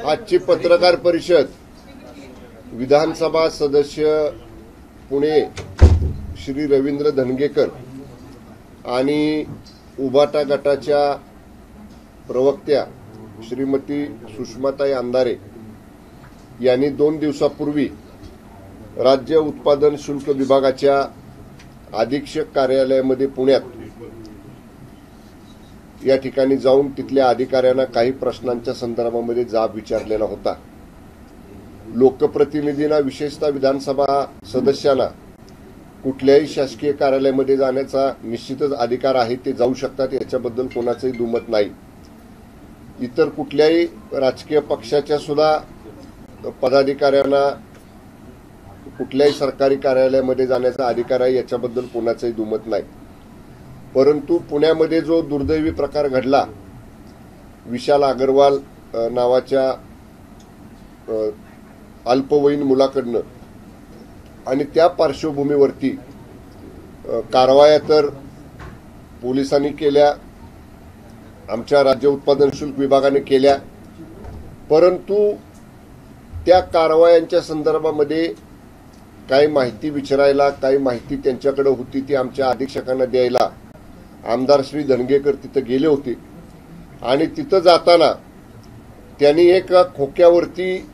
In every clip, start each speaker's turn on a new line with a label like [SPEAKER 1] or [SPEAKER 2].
[SPEAKER 1] आजची पत्रकार परिषद विधानसभा सदस्य पुणे श्री रवींद्र धनगेकर आणि उभाटा गटाच्या प्रवक्त्या श्रीमती सुषमाताई अंधारे यांनी 2 दिवसापूर्वी राज्य उत्पादन शुल्क विभागाच्या अधीक्षक कार्यालयामध्ये पुण्यात या ठिकाणी जाऊन तिथल्या अधिकाऱ्यांना काही प्रश्नांच्या संदर्भामध्ये जाब विचारलेला होता। लोकप्रतिनिधींना विशेषतः विधानसभा सदस्यांना कुठल्याही शासकीय कार्यालयामध्ये जाण्याचा निश्चितच अधिकार आहे, ते जाऊ शकतात, याच्याबद्दल कोणाचंही दुमत नाही। इतर कुठल्याही राजकीय पक्षाच्या सुद्धा पदाधिकाऱ्यांना कुठल्याही सरकारी कार्यालयामध्ये जाण्याचा अधिकार आहे, याच्याबद्दल कोणाचंही दुमत नाही। परंतु पुण्यामध्ये जो दुर्दैवी प्रकार घडला विशाल अग्रवाल नावाच्या अल्पवयीन मुलाकडनं, आणि त्या पार्श्वभूमीवरती कारवाया तर पोलिसांनी केल्या, आमच्या राज्य उत्पादन शुल्क विभागाने केल्या, परंतु त्या कारवायांच्या संदर्भामध्ये काही माहिती विचारायला, काही माहिती त्यांच्याकडे होती ती आमच्या अधीक्षकांना द्यायला आमदार श्री धनगेकर तिथे गेले होते। आणि तिथे जाताना त्यांनी एक खोक्यावरती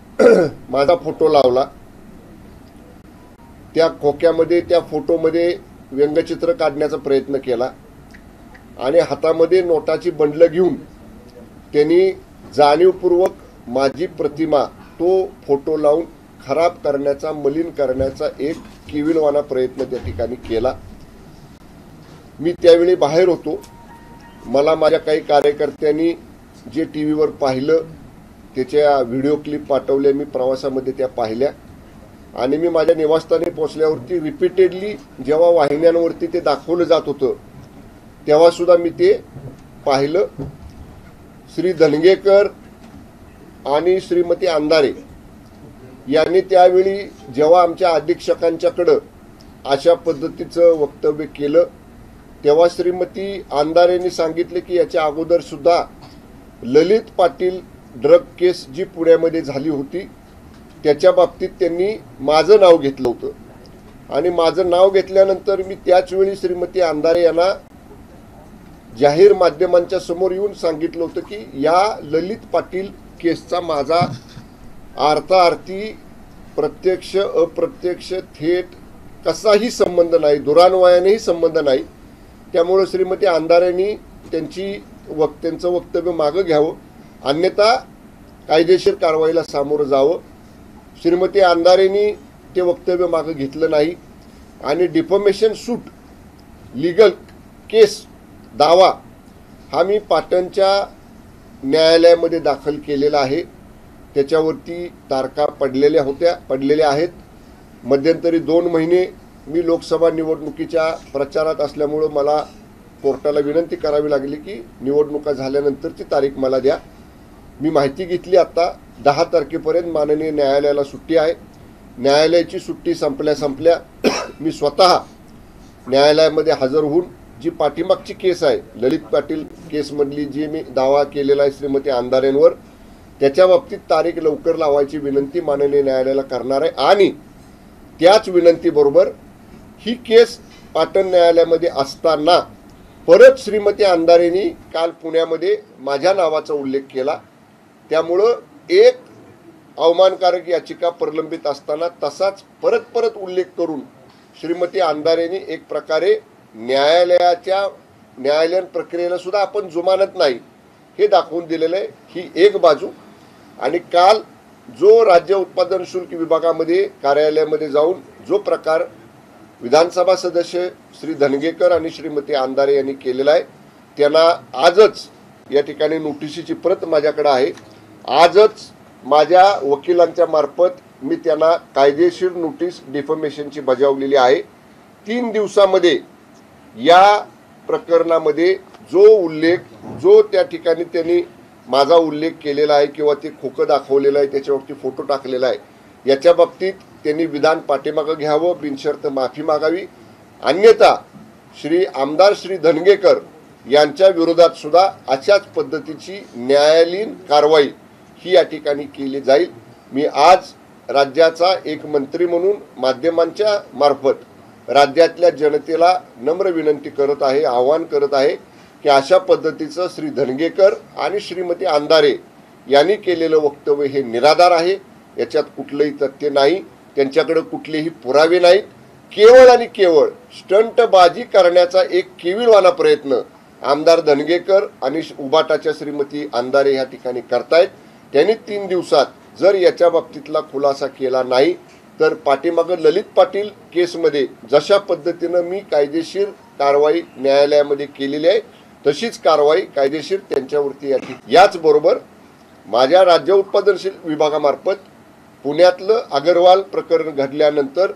[SPEAKER 1] माझा फोटो लावला। त्या खोक्यामध्ये, त्या फोटोमध्ये व्यंगचित्र काढण्याचा प्रयत्न केला आणि हातामध्ये नोटाची बंडलं घेऊन त्यांनी जाणीवपूर्वक माझी प्रतिमा, तो फोटो लावून खराब करण्याचा, मलिन करण्याचा एक किविलवाना प्रयत्न त्या ठिकाणी केला। मी त्यावेळी बाहेर होतो। मला माझ्या काही कार्यकर्त्यांनी जे टीव्हीवर पाहिलं त्याच्या व्हिडिओ क्लिप पाठवल्या, मी प्रवासामध्ये त्या पाहिल्या आणि मी माझ्या निवासस्थानी पोहोचल्यावरती रिपीटेडली जेव्हा वाहिन्यांवरती ते दाखवलं जात होतं तेव्हा सुद्धा मी ते पाहिलं। श्री धनगेकर आणि श्रीमती अंधारे यांनी त्यावेळी जेव्हा आमच्या अधीक्षकांच्याकडे अशा पद्धतीचं वक्तव्य केलं तेव्हा श्रीमती अंधारेंनी सांगितले की याच्या अगोदर सुद्धा ललित पाटील ड्रग केस जी पुण्यामध्ये झाली होती त्याच्या बाबतीत त्यांनी माझं नाव घेतलं होतं आणि माझं नाव घेतल्यानंतर मी त्याच वेळी श्रीमती अंधारे यांना जाहीर माध्यमांच्या समोर येऊन सांगितलं होतं की या ललित पाटील केसचा माझा अर्थार्थी प्रत्यक्ष अप्रत्यक्ष थेट कसाही संबंध नाही, दुरान्वयानेही संबंध नाही। त्यामुळे श्रीमती अंधारेंनी त्यांचं वक्तव्य मागे घ्यावं, अन्यथा कायदेशीर कारवाईला सामोरं जावं। श्रीमती अंधारेंनी ते वक्तव्य मागे घेतलं नाही आणि डिफॉमेशन सूट लीगल केस दावा हा मी पाटणच्या न्यायालयामध्ये दाखल केलेला आहे। त्याच्यावरती तारखा पडलेल्या आहेत। मध्यंतरी 2 महिने मी लोकसभा निवडणुकीच्या प्रचारात असल्यामुळे मला कोर्टाला विनंती करावी लागली की निवडणुका झाल्यानंतरची तारीख मला द्या। मी माहिती घेतली, आता 10 तारखेपर्यंत माननीय न्यायालयाला सुट्टी आहे। न्यायालयाची सुट्टी संपल्या मी स्वतः न्यायालयामध्ये हजर होऊन जी पाठीमागची केस आहे ललित पाटील केसमधली जी मी दावा केलेला आहे श्रीमती अंधारेंवर, त्याच्या बाबतीत तारीख लवकर लावायची विनंती माननीय न्यायालयाला करणार आहे। आणि त्याच विनंतीबरोबर ही केस पाटण न्यायालयामध्ये असताना परत श्रीमती अंधारेंनी काल पुण्यामध्ये माझ्या नावाचा उल्लेख केला। त्यामुळं एक अवमानकारक याचिका प्रलंबित असताना तसाच परत उल्लेख करून श्रीमती अंधारेंनी एक प्रकारे न्यायालयीन प्रक्रियेला सुद्धा आपण जुमानत नाही हे दाखवून दिलेलं आहे। ही एक बाजू। आणि काल जो राज्य उत्पादन शुल्क विभागामध्ये कार्यालयामध्ये जाऊन जो प्रकार विधानसभा सदस्य श्री धनगेकर आणि श्रीमती अंधारे यांनी केलेला आहे, त्यांना आजच या ठिकाणी नोटिशीची प्रत माझ्याकडे आहे। आजच माझ्या वकिलांच्या मार्फत मी त्यांना कायदेशीर नोटीस डिफॉमेशनची बजावलेली आहे। 3 दिवसामध्ये या प्रकरणामध्ये जो त्या ठिकाणी त्यांनी माझा उल्लेख केलेला आहे किंवा ते खोकं दाखवलेलं आहे, त्याच्यावरती फोटो टाकलेला आहे, याच्या बाबतीत त्यांनी विधान पाठीमागे घ्यावं, बिनशर्त माफी मागावी। अन्यथा आमदार श्री धनगेकर यांच्या विरोधात सुद्धा अशाच पद्धतीची न्यायालयीन कारवाई ही या ठिकाणी केली जाईल। मी आज राज्याचा एक मंत्री म्हणून माध्यमांच्या मार्फत राज्यातल्या जनतेला नम्र विनंती करत आहे, आवाहन करत आहे की अशा पद्धतीचं श्री धनगेकर आणि श्रीमती अंधारे यांनी केलेलं वक्तव्य हे निराधार आहे, याच्यात कुठलंही तथ्य नाही, त्यांच्याकडे कुठलेही पुरावे नाहीत। केवळ आणि केवळ स्टंटबाजी करण्याचा एक केविलवाना प्रयत्न आमदार धनगेकर आणि उबाटाच्या श्रीमती अंधारे ह्या ठिकाणी करतायत। त्यांनी 3 दिवसात जर याच्या बाबतीतला खुलासा केला नाही तर पाठीमागं ललित पाटील केसमध्ये जशा पद्धतीनं मी कायदेशीर कारवाई न्यायालयामध्ये केलेली आहे तशीच कारवाई कायदेशीर त्यांच्यावरती याचबरोबर माझ्या राज्य उत्पादनशील विभागामार्फत पुण्यातलं अगरवाल प्रकरण घडल्यानंतर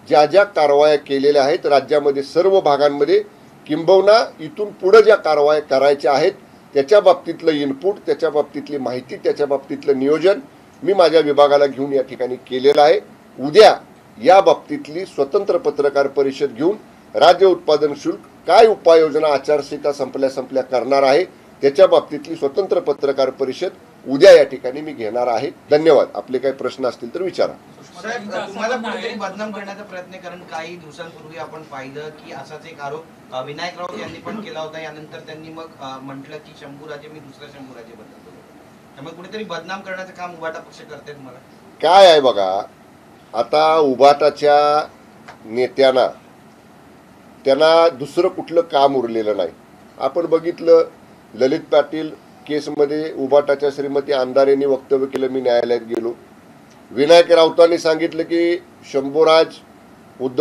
[SPEAKER 1] ज्या ज्या कारवाया केलेल्या आहेत राज्यामध्ये सर्व भागांमध्ये, किंबहुना इथून पुढे ज्या कारवाया करायच्या आहेत त्याच्या बाबतीतलं इनपुट, त्याच्या बाबतीतली माहिती, त्याच्या बाबतीतलं नियोजन मी माझ्या विभागाला घेऊन या ठिकाणी केलेलं आहे। उद्या या बाबतीतली स्वतंत्र पत्रकार परिषद घेऊन राज्य उत्पादन शुल्क काय उपाययोजना आचारसंहिता संपल्या करणार आहे त्याच्या बाबतीतली स्वतंत्र पत्रकार परिषद उद्या या ठिकाणी मी घेणार आहे। धन्यवाद। आपले काही प्रश्न असतील तर विचारा।
[SPEAKER 2] तुम्हाला कुठेतरी बदनाम करण्याचा प्रयत्न, कारण काही दिवसांपूर्वी आपण पाहिलं की असाच एक आरोप विनायक राऊत यांनी पण केला होता। यानंतर त्यांनी मग म्हटलं की शंभूराजे मी दुसऱ्या शंभूराजे बदलतो, त्यामुळे कुठेतरी बदनाम करण्याचं काम उबाटा पक्ष करते। तुम्हाला
[SPEAKER 1] काय आहे बघा, आता उबाटाच्या नेत्यांना त्यांना दुसरं कुठलं काम उरलेलं नाही। आपण बघितलं ललित पाटील केसमध्ये उबाटाच्या श्रीमती अंधारेंनी वक्तव्य केलं, मी न्यायालयात गेलो। विनायक राऊतांनी सांगितलं की शंभूराज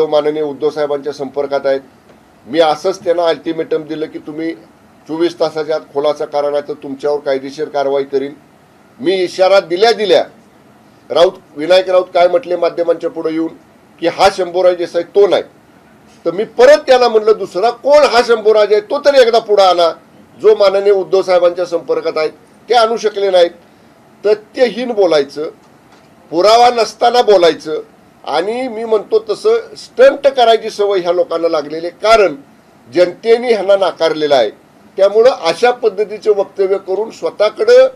[SPEAKER 1] माननीय उद्धव साहेबांच्या संपर्कात आहेत। मी असंच त्यांना अल्टिमेटम दिलं की तुम्ही 24 तासाच्या आत खुलासा करा नाही तर तुमच्यावर कायदेशीर कारवाई करीन। मी इशारा दिल्या विनायक राऊत काय म्हटले माध्यमांच्या पुढे येऊन की हा शंभूराज देसाई तो नाही, तर मी परत त्यांना म्हणलं दुसरा कोण हा शंभूराज आहे तो तरी एकदा पुढे आणा, जो माननीय उद्धव साहेबांच्या संपर्कात आहेत। ते आणू शकले नाहीत। तथ्यहीन बोलायचं, पुरावा नसताना बोलायचं आणि मी म्हणतो तसं स्टंट करायची सवय ह्या लोकांना लागलेली, कारण जनतेने ह्यांना नाकारलेलं आहे। त्यामुळं अशा पद्धतीचे वक्तव्य करून स्वतःकडे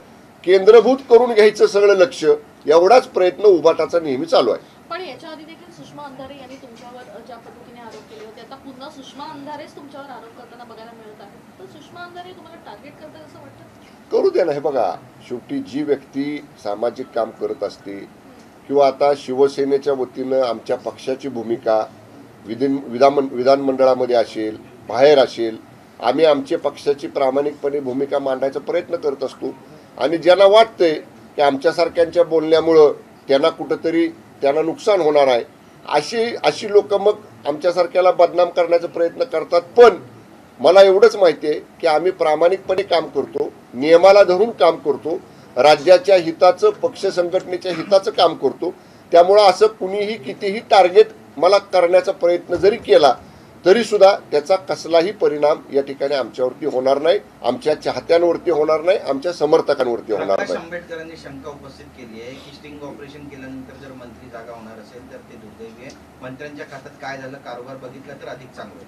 [SPEAKER 1] केंद्रभूत करून घ्यायचं सगळं लक्ष, एवढाच प्रयत्न उबाटाचा नेहमी चालू आहे।
[SPEAKER 3] पण याच्या आधी देखील सुषमा अंधारे यांनी तुमच्यावर ज्या पद्धतीने आरोप केले होते, आता पुन्हा सुषमा अंधारेच तुमच्यावर आरोप करताना बघायला मिळत आहे, तर सुषमा अंधारे तुम्हाला टार्गेट करतात असं वाटतं?
[SPEAKER 1] करू द्या ना। हे बघा, शेवटी जी व्यक्ती सामाजिक काम करत असते किंवा आता शिवसेनेच्या वतीनं आमच्या पक्षाची भूमिका विधानमंडळामध्ये असेल, बाहेर असेल, आम्ही आमच्या पक्षाची प्रामाणिकपणे भूमिका मांडायचा प्रयत्न करत असतो आणि ज्यांना वाटतंय की आमच्यासारख्यांच्या बोलण्यामुळं त्यांना कुठंतरी त्यांना नुकसान होणार आहे अशी लोक मग आमच्यासारख्याला बदनाम करण्याचा प्रयत्न करतात। पण मला एवढंच माहिती आहे की आम्ही प्रामाणिकपणे काम करतो, नियमाला धरून काम करतो, राज्याच्या हिताचं, पक्ष संघटनेच्या हिताचं काम करतो। त्यामुळं असं कुणीही कितीही टार्गेट मला करण्याचा प्रयत्न जरी केला तरी सुद्धा त्याचा कसलाही परिणाम या ठिकाणी आमच्यावरती होणार नाही, आमच्या चाहत्यांवरती होणार नाही, आमच्या समर्थकांवरती होणार नाही।
[SPEAKER 2] आंबेडकरांनी शंका उपस्थित केली आहे की स्टिंग ऑपरेशन केल्यानंतर जर मंत्री जागा होणार असेल तर ते दुर्दैवी आहे, मंत्र्यांच्या खात्यात काय झालं कारभार बघितलं तर अधिक चांगलं।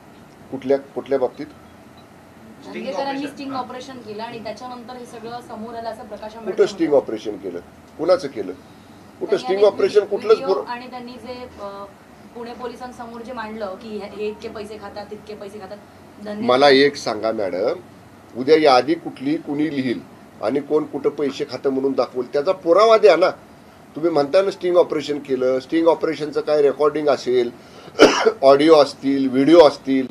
[SPEAKER 1] कुठल्या बाबतीत
[SPEAKER 3] स्टिंग ऑपरेशन केलं आणि त्याच्यानंतर हे सगळं समोर आलं असं प्रकाश आंबेडकर
[SPEAKER 1] कुठं स्टिंग ऑपरेशन केलं, कुणाचं केलं, कुठं स्टिंग ऑपरेशन कुठलंच?
[SPEAKER 3] आणि त्यांनी जे पुणे पोलिसांसमोर जे मांडलं की हे इतके पैसे खातात तितके पैसे खातात।
[SPEAKER 1] मला एक सांगा मॅडम, उद्या यादी कुठलीही कुणी लिहिल आणि कोण कुठं पैसे खातं म्हणून दाखवल त्याचा पुरावा द्या ना। तुम्ही म्हणता ना स्टिंग ऑपरेशन केलं, स्टिंग ऑपरेशनचं काय रेकॉर्डिंग असेल, ऑडिओ असतील, व्हिडिओ असतील,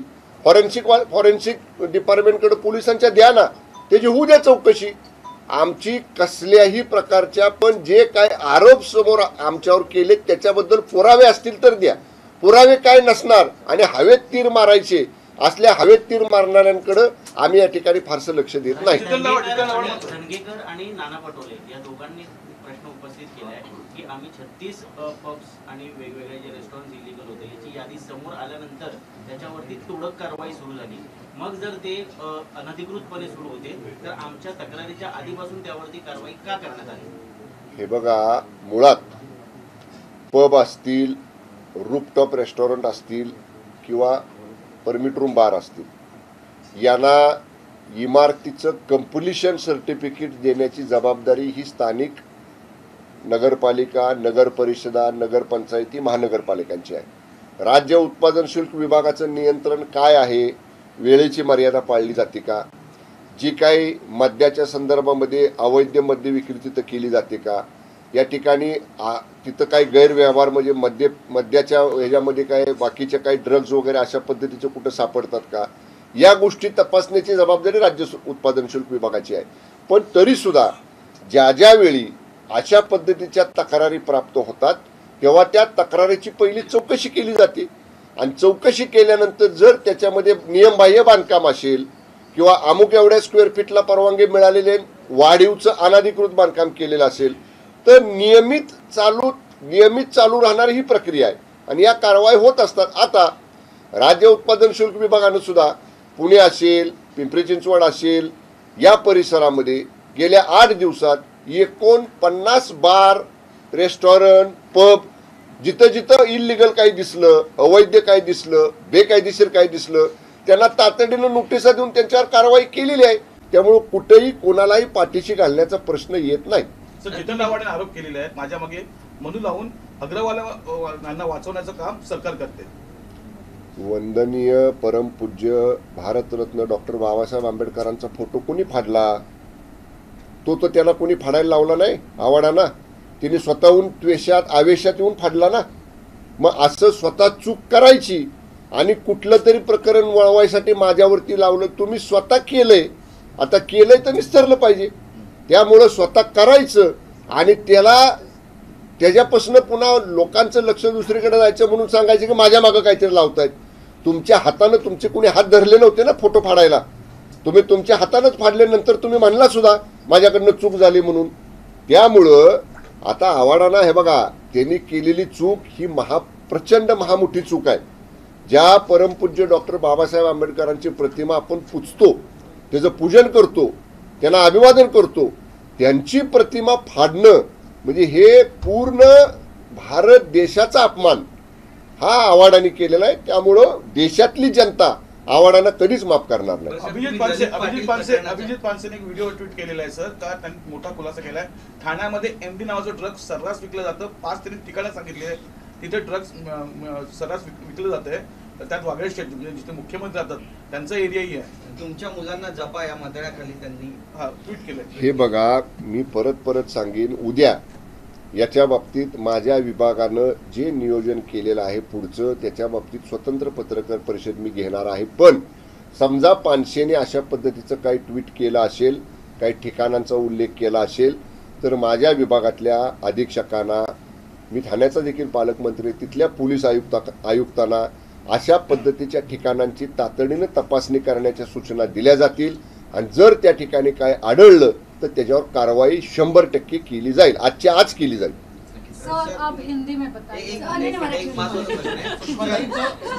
[SPEAKER 1] फॉरेन्सिक डिपार्टमेंटकडे पोलिसांच्या द्या ना, त्याची होऊ द्या चौकशी। आमची कसल्याही प्रकारच्या पण जे काय आरोप समोर आमच्यावर केले त्याच्याबद्दल पुरावे असतील तर द्या। पुरावे काय नसणार आणि हवेत तीर मारायचे असल्या हवेत तीर मारणाऱ्यांकडे आम्ही या ठिकाणी फारसं लक्ष देत नाही।
[SPEAKER 4] धनगेकर आणि नाना पटोले या दोघांनी प्रश्न उपस्थित केलाय की आम्ही 36 पब्स आणि वेगवेगळे जे रेस्टॉरंट इलिगल होते याची यादी समोर आल्यानंतर त्याच्यावरती तुरळक कारवाई सुरू झाली, मग जर ते अनधिकृतपणे सुरू होते तर आमच्या तक्रारीच्या आधीपासून त्यावरती कारवाई का करण्यात आली?
[SPEAKER 1] हे बघा, मुळात पब असतील, रूफटॉप रेस्टॉरंट असतील किंवा परमिट रूम बार असतील, यांना इमारतीचं कंप्लिशन सर्टिफिकेट देण्याची जबाबदारी ही स्थानिक नगरपालिका, नगर परिषदा, नगरपंचायती, महानगरपालिकांची आहे. राज्य उत्पादन शुल्क विभागाचं नियंत्रण काय आहे? वेळेची मर्यादा पाळली जाते का? जी काही मद्याच्या संदर्भामध्ये अवैध मद्य विक्री तिथं केली जाते का? या ठिकाणी तिथं काही गैरव्यवहार म्हणजे मद्याच्या ह्याच्यामध्ये काय बाकीच्या काही ड्रग्ज वगैरे अशा पद्धतीचे कुठं सापडतात का? या गोष्टी तपासण्याची जबाबदारी राज्य उत्पादन शुल्क विभागाची आहे. पण तरीसुद्धा ज्या वेळी अशा पद्धतीच्या तक्रारी प्राप्त होतात तेव्हा त्या तक्रारीची पहिली चौकशी केली जाते आणि चौकशी केल्यानंतर जर त्याच्यामध्ये नियमबाह्य बांधकाम असेल किंवा अमुक एवढ्या स्क्वेअर फीटला परवानगी मिळालेले वाढीवचं अनधिकृत बांधकाम केलेलं असेल तर नियमित चालू राहणारी ही प्रक्रिया आहे आणि या कारवाई होत असतात. आता राज्य उत्पादन शुल्क विभागानं सुद्धा पुणे असेल, पिंपरी चिंचवड असेल या परिसरामध्ये गेल्या 8 दिवसात 49 बार, रेस्टॉरंट, पब जिथं जिथं इलिगल काही दिसलं, अवैध काही दिसलं, बेकायदेशीर काही दिसलं त्यांना तातडीनं नोटिसा देऊन त्यांच्यावर कारवाई केलेली आहे. त्यामुळे कुठेही कोणालाही पाठीशी घालण्याचा प्रश्न येत नाही.
[SPEAKER 5] सर, जितेंद्र आव्हाडांनी आरोप केलेले आहेत माझ्या मागे मनू लावून अग्रवाल यांना वाचवण्याचं काम सरकार करते.
[SPEAKER 1] वंदनीय परमपूज्य भारतरत्न डॉक्टर बाबासाहेब आंबेडकरांचा फोटो कोणी फाडला? तो तर त्याला कोणी फाडायला लावला नाही आव्हाडांना. तिने स्वतःहून त्वेषात आवेशात येऊन फाडला ना. मग असं स्वतः चूक करायची आणि कुठलं तरी प्रकरण वळवायसाठी माझ्यावरती लावलं. तुम्ही स्वतः केलंय, आता केलंय तर निस्तरलं पाहिजे. त्यामुळं स्वतः करायचं आणि त्याच्यापासून पुन्हा लोकांचं लक्ष दुसरीकडे जायचं म्हणून सांगायचं की माझ्या मागं काहीतरी लावतायत. तुमच्या हातानं तुमचे कुणी हात धरले नव्हते ना फोटो फाडायला. तुम्ही तुमच्या हातानंच फाडल्यानंतर तुम्ही म्हणला सुद्धा माझ्याकडनं चूक झाली म्हणून. त्यामुळं आता आव्हाडांना हे बघा त्यांनी केलेली चूक ही प्रचंड महामोठी चूक आहे. ज्या परमपूज्य डॉक्टर बाबासाहेब आंबेडकरांची प्रतिमा आपण पुजतो, त्याचं पूजन करतो, त्यांना अभिवादन करतो, त्यांची प्रतिमा फाडणं म्हणजे हे पूर्ण भारत देशाचा अपमान हा आव्हाडांनी केलेला आहे. त्यामुळं देशातली जनता आव्हाडांना कधीच माफ करणार नाही.
[SPEAKER 5] अभिजित पानसेने एक व्हिडिओ ट्विट केलेला आहे सर, का त्यांनी मोठा खुलासा केलाय. ठाण्यामध्ये एमडी नावाचं ड्रग्ज सर्रास विकलं जातं. 5 तरी ठिकाणं सांगितले तिथे ड्रग्ज सर्रास विकलं जातंय. त्यात वागळे स्टेट जिथे मुख्यमंत्री जातात त्यांचा एरियाही आहे.
[SPEAKER 2] तुमच्या मुलांना जपा या मदळ्याखाली त्यांनी
[SPEAKER 5] ट्विट केलं.
[SPEAKER 1] हे बघा मी परत सांगेन, उद्या याच्या बाबतीत माझ्या विभागानं जे नियोजन केलेलं आहे पुढचं त्याच्या बाबतीत स्वतंत्र पत्रकार परिषद मी घेणार आहे. पण समजा पानसेने अशा पद्धतीचं काही ट्विट केलं असेल, काही ठिकाणांचा उल्लेख केला असेल तर माझ्या विभागातल्या अधीक्षकांना, मी ठाण्याचा देखील पालकमंत्री, तिथल्या पोलीस आयुक्तांना अशा पद्धतीच्या ठिकाणांची तातडीनं तपासणी करण्याच्या सूचना दिल्या जातील आणि जर त्या ठिकाणी काय आढळलं तर त्याच्यावर कारवाई 100% केली जाईल. आजच्या आज केली जाईल.
[SPEAKER 6] सर, आप हिंदी में बताइए.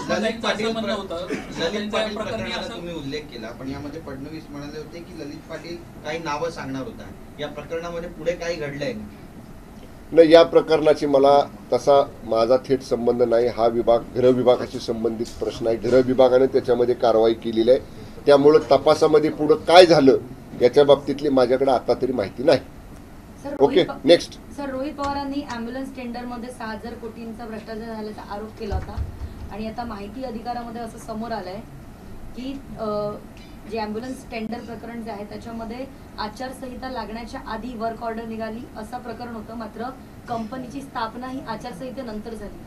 [SPEAKER 2] ललित पाटील प्रकरणाचा तुम्ही उल्लेख केला, पण यामध्ये फडणवीस म्हणाले होते की ललित पाटील काही नावं सांगणार होता. या प्रकरणामध्ये पुढे काही घडलंय?
[SPEAKER 1] नाही, या प्रकरणाची मला तसा माझा थेट संबंध नाही. हा विभाग गृह विभागाशी संबंधित प्रश्न आहे. गृह विभागाने त्याच्यामध्ये कारवाई केलेली आहे. त्यामुळं तपासामध्ये पुढं काय झालं याच्या बाबतीतली माझ्याकडे आता तरी माहिती नाही. Okay, next.
[SPEAKER 6] सर, रोहित पवारांनी अँब्युलन्स टेंडरमध्ये 6,000 कोटींचा भ्रष्टाचार झाल्याचा आरोप केला होता आणि आता माहिती अधिकारामध्ये असं समोर आलंय की जे अँब्युलन्स टेंडर प्रकरण जे आहे त्याच्यामध्ये आचारसंहिता लागण्याच्या आधी वर्क ऑर्डर निघाली असं प्रकरण होतं. मात्र कंपनीची स्थापना ही आचारसंहितेनंतर झाली.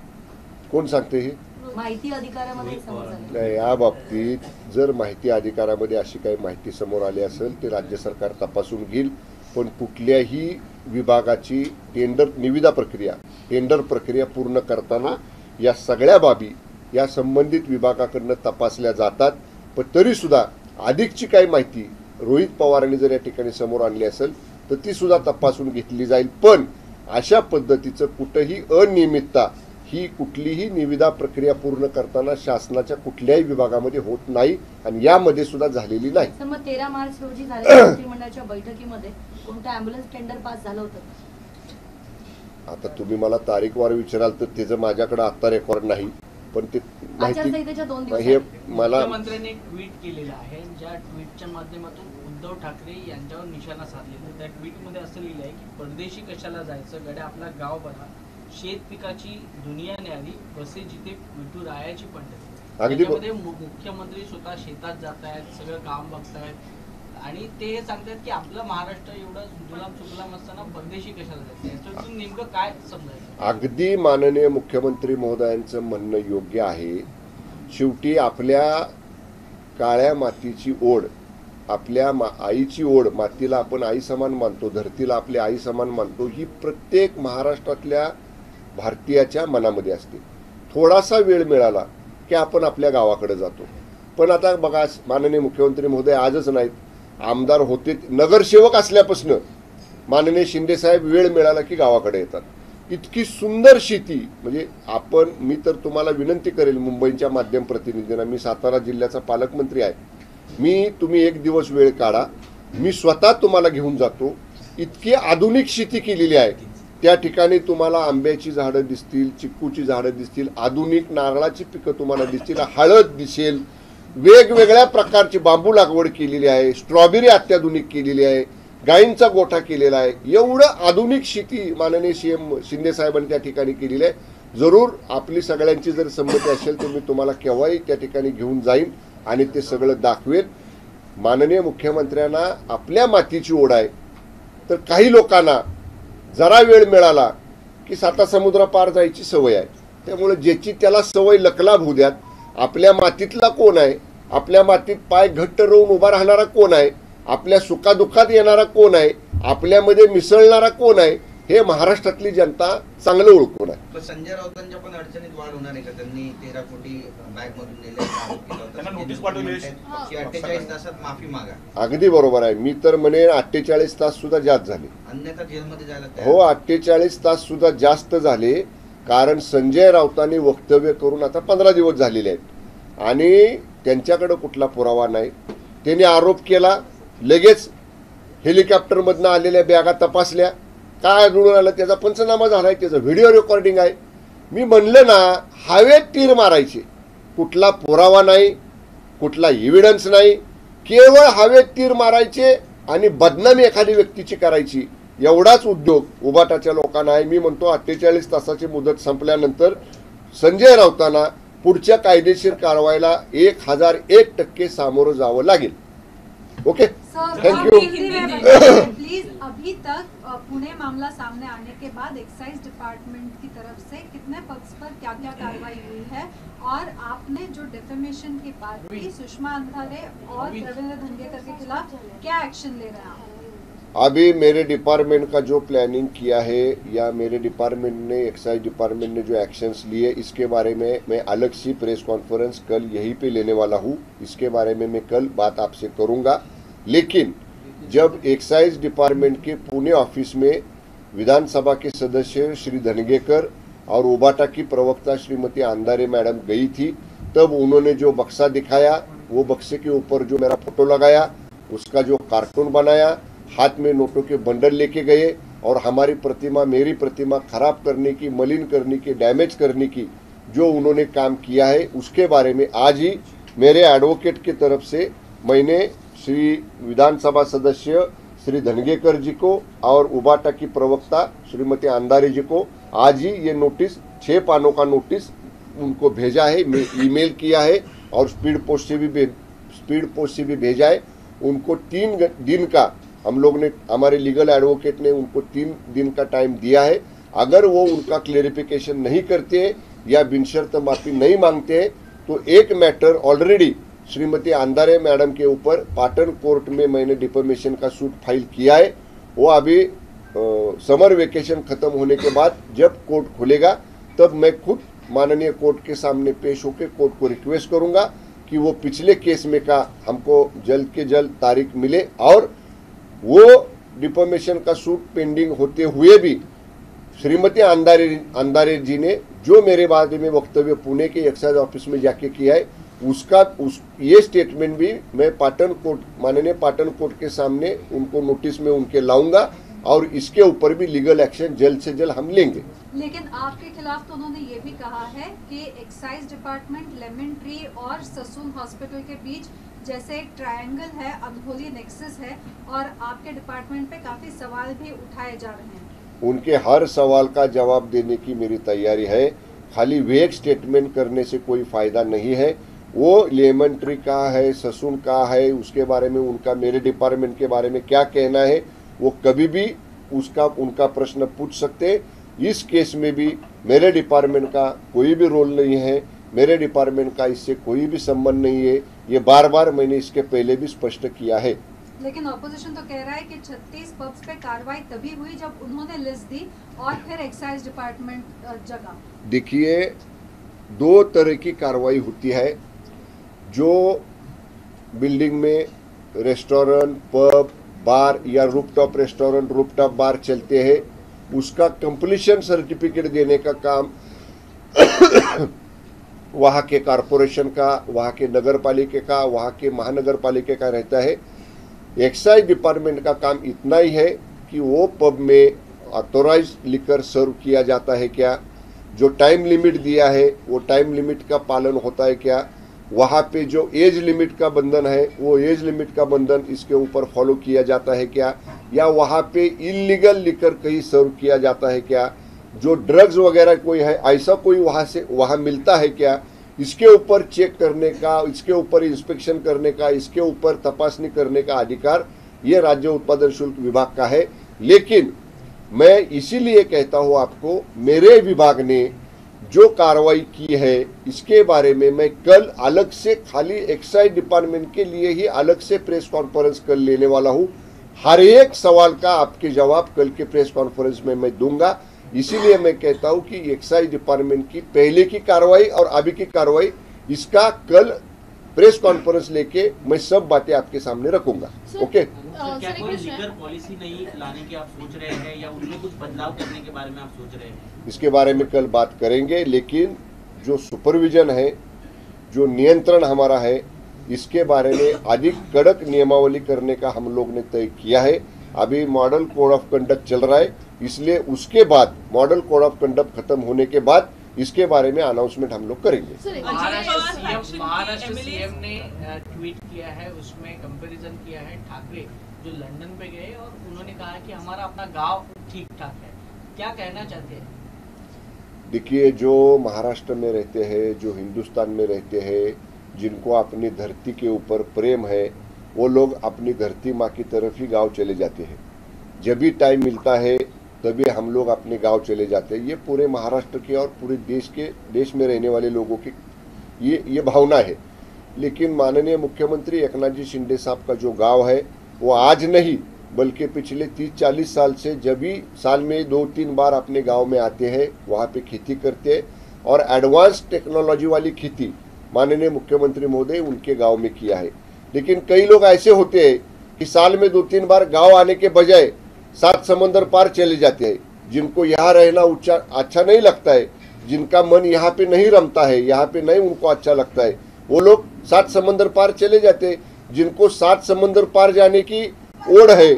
[SPEAKER 1] कोण सांगते हे?
[SPEAKER 6] माहिती अधिकारामध्ये समोर झालं.
[SPEAKER 1] नाही, या बाबतीत जर माहिती अधिकारामध्ये अशी काही माहिती समोर आली असेल ते राज्य सरकार तपासून घेईल. पण कुठल्याही विभागाची टेंडर प्रक्रिया पूर्ण करताना या सगळ्या बाबी या संबंधित विभागाकडनं तपासल्या जातात. पण तरीसुद्धा अधिकची काही माहिती रोहित पवारांनी जर या ठिकाणी समोर आणली असेल तर ती सुद्धा तपासून घेतली जाईल. पण अशा पद्धतीचं कुठंही अनियमितता ही कुठलीही निविदा प्रक्रिया पूर्ण करताना शासनाच्या कुठल्याही विभागामध्ये होत नाही आणि यामध्ये सुद्धा झालेली नाही.
[SPEAKER 6] तर मग 13 मार्च रोजी झालेल्या मंत्रिमंडळाच्या बैठकीमध्ये कोणतं अँब्युलन्स टेंडर पास झालं होतं?
[SPEAKER 1] आता तुम्ही मला तारीखवार विचाराल तर त्याचं माझ्याकडे आता रेकॉर्ड नाही. पण ते माहिती
[SPEAKER 6] आचारसंहितेच्या 2 दिवस
[SPEAKER 1] हे मला
[SPEAKER 7] मुख्यमंत्र्यांनी एक ट्विट केलेलं आहे, ज्या ट्विटच्या माध्यमातून उद्धव ठाकरे यांच्यावर निशाणा साधलेला. त्या ट्विटमध्ये असं लिहिलं आहे की परदेशी कशाला जायचं, गड्या आपला गाव बघा, शेत पिकाची दुनिया न्यारी, बसे जिथे विठुरायाची पंढरी.
[SPEAKER 1] अगदी
[SPEAKER 7] त्याच्यामध्ये मुख्यमंत्री स्वतः शेतात जात आहेत, सगळं काम बघतायत आणि ते हे सांगतात की आपलं महाराष्ट्र एवढं जुलाम सुफलाम असताना परदेशी कशाला जायचं. याच्यातून नेमकं काय समजायचं?
[SPEAKER 1] अगदी माननीय मुख्यमंत्री महोदयांचं म्हणणं योग्य आहे. शेवटी आपल्या काळ्या मातीची ओढ, आपल्या आईची ओढ, मातीला आपण आई समान मानतो, धरतीला आपली आई समान मानतो, ही प्रत्येक महाराष्ट्रातल्या भारतीयाच्या मनामध्ये असते. थोडासा वेळ मिळाला की आपण आपल्या गावाकडे जातो. पण आता बघा, माननीय मुख्यमंत्री महोदय आजच नाहीत, आमदार होते, नगरसेवक असल्यापासून माननीय शिंदेसाहेब वेळ मिळाला की गावाकडे येतात. इतकी सुंदर शेती, म्हणजे आपण, मी तर तुम्हाला विनंती करेल मुंबईच्या माध्यम प्रतिनिधींना, मी सातारा जिल्ह्याचा पालकमंत्री आहे, तुम्ही एक दिवस वेळ काढा, मी स्वतः तुम्हाला घेऊन जातो. इतकी आधुनिक शेती केलेली आहे. त्या ठिकाणी तुम्हाला आंब्याची झाडं दिसतील, चिक्कूची झाडं दिसतील, आधुनिक नारळाची पिकं तुम्हाला दिसतील, हळद दिसेल, वेगवेगळ्या प्रकारची बांबू लागवड केलेली आहे, स्ट्रॉबेरी अत्याधुनिक केलेली आहे, गायींचा गोठा केलेला आहे. एवढं आधुनिक शेती माननीय सीएम शिंदे साहेबांनी त्या ठिकाणी केलेली आहे. जरूर आपली सगळ्यांची जर संमती असेल तर मी तुम्हाला केव्हाही त्या ठिकाणी घेऊन जाईन आणि ते सगळं दाखवेल. माननीय मुख्यमंत्र्यांना आपल्या मातीची ओढ आहे, तर काही लोकांना जरा वेळ मिळाला की साता समुद्र पार जायची सवय आहे. त्यामुळे ज्याची त्याला सवय लकलाभ होऊ द्यात. आपल्या मातीतला कोण आहे, आपल्या मातीत पाय घट्ट रोवून उभा राहणारा कोण आहे, आपल्या सुखादुःखात येणारा कोण आहे, आपल्यामध्ये मिसळणारा कोण आहे, हे महाराष्ट्रातली जनता चांगलं ओळखून आहे.
[SPEAKER 2] पण संजय राऊतांच्या पण अडचणीत वाढ होणार आहे का? त्यांनी 13 कोटी बॅग मधून नेले,
[SPEAKER 5] त्यांना नोटीस पाठवली,
[SPEAKER 2] 48 तासात माफी मागा.
[SPEAKER 1] अगदी बरोबर आहे. मी तर म्हणेन 48 तास सुद्धा जास्त झाले.
[SPEAKER 2] अन्यथा जेलमध्ये जायला
[SPEAKER 1] हो, 48 तास सुद्धा जास्त झाले. कारण संजय राऊतांनी वक्तव्य करून आता 15 दिवस झालेले आहेत आणि त्यांच्याकडे कुठला पुरावा नाही. त्यांनी आरोप केला, लगेच हेलिकॉप्टरमधनं आलेल्या बॅगा तपासल्या, काय आढळून आलं त्याचा पंचनामा झालाय, त्याचं व्हिडिओ रेकॉर्डिंग आहे. मी म्हणलं ना, हवेत तीर मारायचे, कुठला पुरावा नाही, कुठला एव्हिडन्स नाही, केवळ हवेत तीर मारायचे आणि बदनामी एखादी व्यक्तीची करायची, एवढाच उद्योग उबाटाच्या लोकांना आहे. मी म्हणतो 48 तासाची मुदत संपल्यानंतर संजय राऊतांना पुढच्या कायदेशीर कारवाईला 1001% सामोरं जावं लागेल. Okay, thank you.
[SPEAKER 8] प्लीज, अभी तक पुणे मामला सामने आने के बाद एक्साइज डिपार्टमेंट की तरफ से कितने पक्ष पर क्या क्या कार्रवाई हुई है, और आपने जो डिफेमेशन की बात की सुषमा अंधारे और रविंद्र धंगेकर के खिलाफ क्या एक्शन ले रहे हैं आप?
[SPEAKER 1] अभी मेरे डिपार्टमेंट का जो प्लानिंग किया है, या मेरे डिपार्टमेंट ने, एक्साइज डिपार्टमेंट ने जो एक्शंस लिए, इसके बारे में मैं अलग सी प्रेस कॉन्फ्रेंस कल यहीं पे लेने वाला हूँ. इसके बारे में मैं कल बात आपसे करूँगा. लेकिन जब एक्साइज डिपार्टमेंट के पुणे ऑफिस में विधानसभा के सदस्य श्री धनगेकर और उबाटा की प्रवक्ता श्रीमती अंधारे मैडम गई थी, तब उन्होंने जो बक्सा दिखाया, वो बक्से के ऊपर जो मेरा फोटो लगाया, उसका जो कार्टून बनाया, हाथ में नोटों के बंडल लेके गए और हमारी प्रतिमा, मेरी प्रतिमा खराब करने की, मलिन करने की, डैमेज करने की जो उन्होंने काम किया है, उसके बारे में आज ही मेरे एडवोकेट की तरफ से मैंने श्री विधानसभा सदस्य श्री धनगेकर जी को और उबाटा की प्रवक्ता श्रीमती अंधारे जी को आज ही ये नोटिस, 6 पानों का नोटिस उनको भेजा है, ईमेल किया है और स्पीड पोस्ट से भी भेजा है. उनको 3 दिन का हम लोग ने, हमारे लीगल एडवोकेट ने उनको 3 दिन का टाइम दिया है. अगर वो उनका क्लेरिफिकेशन नहीं करते या बिनशर्त माफी नहीं मांगते हैं तो एक मैटर ऑलरेडी श्रीमती अंधारे मैडम के ऊपर पाटन कोर्ट में मैंने डिफेमेशन का सूट फाइल किया है. वो अभी समर वेकेशन खत्म होने के बाद जब कोर्ट खुलेगा तब मैं खुद माननीय कोर्ट के सामने पेश होकर कोर्ट को रिक्वेस्ट करूंगा कि वो पिछले केस में का हमको जल्द के जल्द तारीख मिले, और वो डिफेमेशन का सूट पेंडिंग होते हुए भी श्रीमती अंधारे जी ने जो मेरे बारे में वक्तव्य पुणे के एक्साइज ऑफिस में जाके किया है, ये स्टेटमेंट भी मैं पाटन कोर्ट, माननीय पाटन कोर्ट के सामने उनको नोटिस में उनके लाऊंगा और इसके ऊपर भी लीगल एक्शन जल्द से जल्द हम लेंगे.
[SPEAKER 8] लेकिन आपके खिलाफ तो उन्होंने ये भी कहा है कि एक्साइज डिपार्टमेंट लेमन ट्री और ससून हॉस्पिटल के बीच जैसे एक ट्रायंगल है, अनहोली नेक्सस है, और आपके डिपार्टमेंट पे काफी सवाल भी उठाए जा रहे हैं।
[SPEAKER 1] उनके हर सवाल का जवाब देने की मेरी तैयारी है। खाली वेग स्टेटमेंट करने से कोई फायदा नहीं है। वो लेमन ट्री का है, ससून का है, उसके बारे में उनका मेरे डिपार्टमेंट के बारे में क्या कहना है, वो कभी भी उनका प्रश्न पूछ सकते। इस केस में भी मेरे डिपार्टमेंट का कोई भी रोल नहीं है, मेरे डिपार्टमेंट का इससे कोई भी संबंध नहीं है। ये बार बार मैंने इसके पहले भी स्पष्ट किया है।
[SPEAKER 8] लेकिन ऑपोजिशन तो कह रहा है कि 36 पब्स पे कार्रवाई तभी हुई जब उन्होंने लिस्ट दी और फिर एक्साइज डिपार्टमेंट जगा।
[SPEAKER 1] देखिए, दो तरह की कार्रवाई होती है। जो बिल्डिंग में रेस्टोरेंट, पब, बार या रूफटॉप रेस्टोरेंट, रूफटॉप बार चलते हैं, उसका कंप्लीशन सर्टिफिकेट देने का काम वहाँ के कॉरपोरेशन का, वहाँ के नगर पालिका का, वहाँ के महानगर पालिका का रहता है। एक्साइज डिपार्टमेंट का काम इतना ही है कि वो पब में ऑथोराइज लिकर सर्व किया जाता है क्या, जो टाइम लिमिट दिया है वो टाइम लिमिट का पालन होता है क्या, वहाँ पे जो एज लिमिट का बंधन है वो एज लिमिट का बंधन इसके ऊपर फॉलो किया जाता है क्या, या वहाँ पे इलीगल लिकर कहीं सर्व किया जाता है क्या, जो ड्रग्स वगैरह कोई है ऐसा कोई वहाँ मिलता है क्या, इसके ऊपर चेक करने का, इसके ऊपर इंस्पेक्शन करने का, इसके ऊपर तपासनी करने का अधिकार ये राज्य उत्पादन शुल्क विभाग का है। लेकिन मैं इसीलिए कहता हूँ आपको, मेरे विभाग ने जो कार्रवाई की है इसके बारे में मैं कल अलग से खाली एक्साइज डिपार्टमेंट के लिए ही अलग से प्रेस कॉन्फ्रेंस कर लेने वाला हूँ। हर एक सवाल का आपके जवाब कल के प्रेस कॉन्फ्रेंस में मैं दूंगा। इसीलिए मैं कहता हूं कि एक्साइज डिपार्टमेंट की पहले की कार्रवाई और अभी की कार्रवाई, इसका कल प्रेस कॉन्फ्रेंस लेके मैं सब बातें आपके सामने रखूंगा। ओके,
[SPEAKER 4] क्या कोई लीगल पॉलिसी नहीं लाने की आप सोच रहे हैं या उनमें कुछ बदलाव करने के बारे में आप सोच रहे हैं?
[SPEAKER 1] इसके बारे में कल बात करेंगे, लेकिन जो सुपरविजन है, जो नियंत्रण हमारा है, इसके बारे में अधिक कड़क नियमावली करने का हम लोग ने तय किया है। अभी मॉडल कोड ऑफ कंडक्ट चल रहा है, इसलिए उसके बाद मॉडल कोड ऑफ कंडक्ट खत्म होने के बाद इसके बारे में अनाउंसमेंट हम लोग करेंगे।
[SPEAKER 7] महाराष्ट्र सीएम ने ट्वीट किया है, उसमें कंपैरिजन किया है ठाकरे जो लंदन पे गए और उन्होंने कहा कि हमारा अपना गांव ठीक ठाक है। क्या कहना चाहते हैं?
[SPEAKER 1] देखिए, जो महाराष्ट्र में रहते हैं, जो हिंदुस्तान में रहते हैं, जिनको अपनी धरती के ऊपर प्रेम है, वो लोग अपनी धरती माँ की तरफ ही गांव चले जाते हैं। जब भी टाइम मिलता है तभी हम लोग अपने गांव चले जाते हैं। ये पूरे महाराष्ट्र के और पूरे देश में रहने वाले लोगों की ये भावना है। लेकिन माननीय मुख्यमंत्री एकनाथ जी शिंदे साहब का जो गांव है वो आज नहीं बल्कि पिछले 30-40 साल से जब भी साल में 2-3 बार अपने गांव में आते हैं, वहाँ पे खेती करते हैं और एडवांस टेक्नोलॉजी वाली खेती माननीय मुख्यमंत्री महोदय उनके गांव में किया है। लेकिन कई लोग ऐसे होते हैं कि साल में 2-3 बार गांव आने के बजाय 7 समंदर पार चले जाते हैं, जिनको यहाँ रहना अच्छा नहीं लगता है, जिनका मन यहाँ पे नहीं रमता है, यहाँ पे नहीं उनको अच्छा लगता है, वो लोग 7 समंदर पार चले जाते हैं। जिनको 7 समंदर पार जाने की ओढ़ है,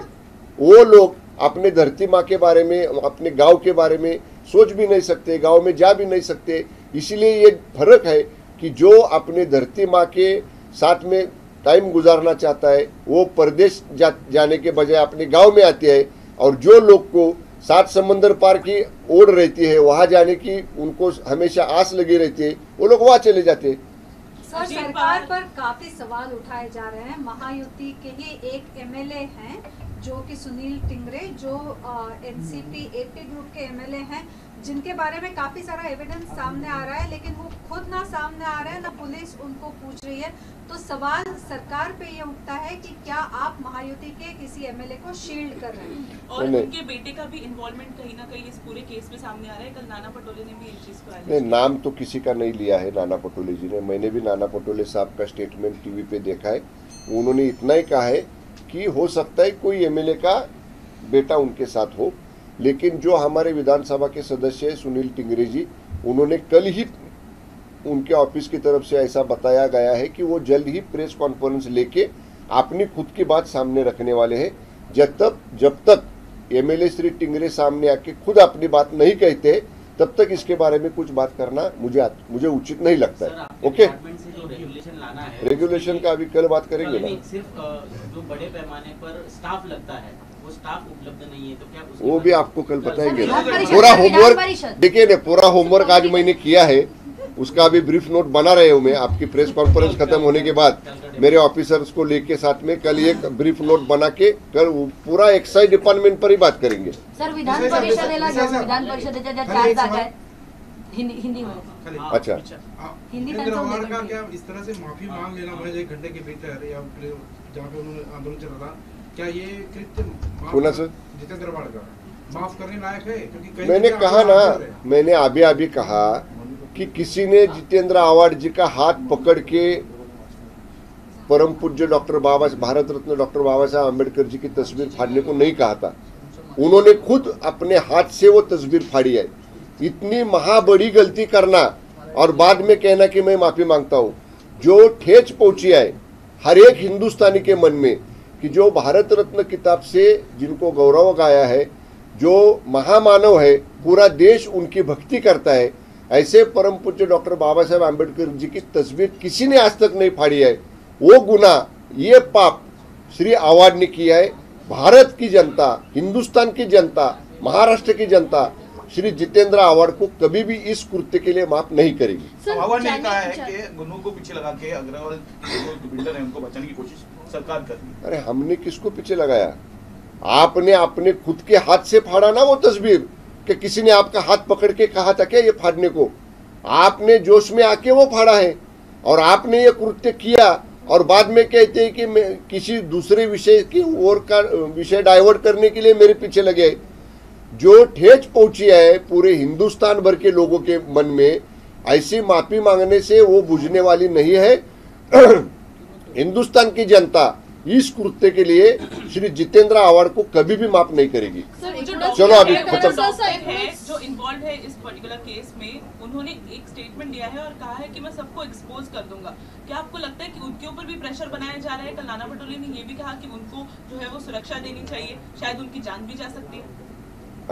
[SPEAKER 1] वो लोग अपने धरती माँ के बारे में, अपने गांव के बारे में सोच भी नहीं सकते, गांव में जा भी नहीं सकते। इसीलिए ये फर्क है कि जो अपने धरती माँ के साथ में टाइम गुजारना चाहता है वो परदेश जाने के बजाय अपने गांव में आते हैं, और जो लोग को 7 समंदर पार की ओढ़ रहती है, वहां जाने की उनको हमेशा आस लगी रहती है, वो लोग वहां चले जाते हैं।
[SPEAKER 8] सर, सरकार पर काफी सवाल उठाए जा रहे हैं। महायुति के ही एक एमएलए हैं जो कि सुनील टिंगरे, जो एनसीपी एपी ग्रुप के एमएलए हैं, जिनके बारे में काफी सारा एविडेंस सामने आ रहा है, लेकिन वो खुद ना सामने आ रहे हैं, ना पुलिस उनको पूछ रही है। तो सवाल सरकार पे ये उठता है कि क्या आप महायुति के किसी एमएलए को शील्ड कर रहे हैं?
[SPEAKER 9] और उनके बेटे का भी इन्वॉल्वमेंट कहीं ना कहीं इस पूरे केस में सामने आ रहा है। कल नाना पटोले ने भी इस चीज को
[SPEAKER 1] नहीं, नाम तो किसी का नहीं लिया है नाना पटोले जी ने। मैंने भी नाना पटोले साहब का स्टेटमेंट टीवी पे देखा है। उन्होंने इतना ही कहा है कि हो सकता है कोई एमएलए का बेटा उनके साथ हो, लेकिन जो हमारे विधानसभा के सदस्य है सुनील टिंगरे जी, उन्होंने कल ही उनके ऑफिस की तरफ से ऐसा बताया गया है कि वो जल्द ही प्रेस कॉन्फ्रेंस लेके अपनी खुद की बात सामने रखने वाले हैं। जब तक एमएलए श्री टिंगरे सामने आके खुद अपनी बात नहीं कहते, तब तक इसके बारे में कुछ बात करना मुझे उचित नहीं लगता
[SPEAKER 4] सर,
[SPEAKER 1] है।
[SPEAKER 4] आपके
[SPEAKER 1] ओके,
[SPEAKER 4] डिपार्टमेंट से जो रेगुलेशन लाना है,
[SPEAKER 1] रेगुलेशन का अभी कल बात करेंगे
[SPEAKER 4] नहीं,
[SPEAKER 1] ना।
[SPEAKER 4] सिर्फ जो बड़े पैमाने पर स्टाफ लगता है वो स्टाफ उपलब्ध नहीं है, तो क्या उसके
[SPEAKER 1] वो
[SPEAKER 4] बारे
[SPEAKER 1] भी
[SPEAKER 4] में-
[SPEAKER 1] आपको कल बताएंगे ना।
[SPEAKER 6] विधान परिषद,
[SPEAKER 1] पूरा
[SPEAKER 6] विधान
[SPEAKER 1] होमवर्क
[SPEAKER 6] परिषद।
[SPEAKER 1] देखिए ना, पूरा होमवर्क आज मैंने किया है, उसका अभी ब्रीफ नोट बना रहे हूँ मैं। आपकी प्रेस कॉन्फ्रेंस खत्म होने के बाद मेरे ऑफिसर्स को लेके साथ में कल एक ब्रीफ नोट बना के कल पूरा एक्साइज डिपार्टमेंट पर ही बात करेंगे।
[SPEAKER 6] सर विधान परिषदेला घेऊन विधान परिषदेच्या ज्या 4 जागा आहेत हिंदी मध्ये
[SPEAKER 1] अच्छा,
[SPEAKER 6] हिंदी
[SPEAKER 10] उपेंद्र
[SPEAKER 6] त्यांचा
[SPEAKER 10] अवार्ड
[SPEAKER 6] उल्लेख
[SPEAKER 10] का
[SPEAKER 6] नाही.
[SPEAKER 10] क्या इस तरह से माफी मांग लेना महज 1 घंटे के भीतर या फिर जहाँ पे उन्होंने आंदोलन चला था, क्या ये कृत्य
[SPEAKER 1] कौन सा?
[SPEAKER 10] जितेंद्र अवार्ड का माफ करने लायक है? क्योंकि कई
[SPEAKER 1] मैंने
[SPEAKER 10] जगह
[SPEAKER 1] कहा
[SPEAKER 10] आंदोलन
[SPEAKER 1] ना,
[SPEAKER 10] हो रहे हैं।
[SPEAKER 1] मैंने अभी कहा कि किसी ने जितेंद्र आवाड़ जी का हाथ पकड़ के परम पूज्य भारत रत्न डॉक्टर बाबा साहब अम्बेडकर जी की तस्वीर फाड़ने को नहीं कहा था। उन्होंने खुद अपने हाथ से वो तस्वीर फाड़ी है। इतनी महाबड़ी गलती करना और बाद में कहना कि मैं माफी मांगता हूं, जो ठेच पहुंची है हर एक हिंदुस्तानी के मन में कि जो भारत रत्न किताब से जिनको गौरव गाया है, जो महामानव है, पूरा देश उनकी भक्ति करता है, ऐसे परम पूज्य डॉक्टर बाबा साहेब आम्बेडकर जी की तस्वीर किसी ने आज तक नहीं फाड़ी है। वो गुनाह, ये पाप श्री आवाड ने किया है। भारत की जनता, हिंदुस्तान की जनता, महाराष्ट्र की जनता श्री जितेंद्र आवाड को कभी भी इस कृत्य के लिए माफ नहीं करेगी।
[SPEAKER 3] सर,
[SPEAKER 5] आवाड ने
[SPEAKER 3] जाने-
[SPEAKER 5] कहा है कि गुनों को पीछे लगा के अग्रवाल जो बिल्डर है उनको बचाने की कोशिश सरकार कर रही है।
[SPEAKER 1] अरे हमने किसको पीछे लगाया? आपने अपने खुद के हाथ से फाड़ा ना वो तस्वीर, कि किसी ने आपका हाथ पकड़ के कहा था क्या ये फाड़ने को? आपने जोश में आके वो फाड़ा है और आपने ये कृत्य किया और बाद में कहते हैं कि मैं किसी दूसरे विषय की ओर का विषय डाइवर्ट करने के लिए मेरे पीछे लगे। जो ठेच पहुंची है पूरे हिंदुस्तान भर के लोगों के मन में, ऐसी माफी मांगने से वो बुझने वाली नहीं है। हिंदुस्तान की जनता इस कृत्य के लिए श्री जितेंद्र आवाड को कभी भी माफ नहीं करेगी।
[SPEAKER 3] सर,
[SPEAKER 9] जो
[SPEAKER 3] एकूणच-
[SPEAKER 1] चलो अभी
[SPEAKER 9] डॉक्टर
[SPEAKER 1] खत्म।
[SPEAKER 3] जसं
[SPEAKER 9] है
[SPEAKER 3] एकूणच-
[SPEAKER 9] जो इन्वॉल्व है इस पर्टिकुलर केस में, उन्होंने एक स्टेटमेंट दिया है और कहा है कि मैं सबको एक्सपोज कर दूंगा। क्या आपको लगता है कि उनके ऊपर भी प्रेशर बनाया जा रहा है? कल नाना पटोले ने ये भी कहा कि उनको जो है वो सुरक्षा देनी चाहिए, शायद उनकी जान भी जा सकती है।